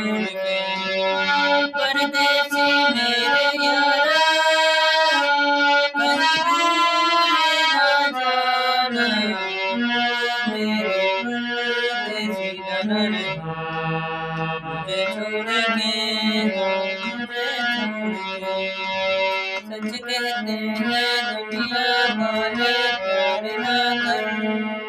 छोड़ के। परदेसी मेरे यारा कहीं भूल ना जाना, मेरे परदेसी ननन मुझे छोड़ के, मुझे छोड़ के। सच कहते हैं दुनिया वाले प्यार ना कर।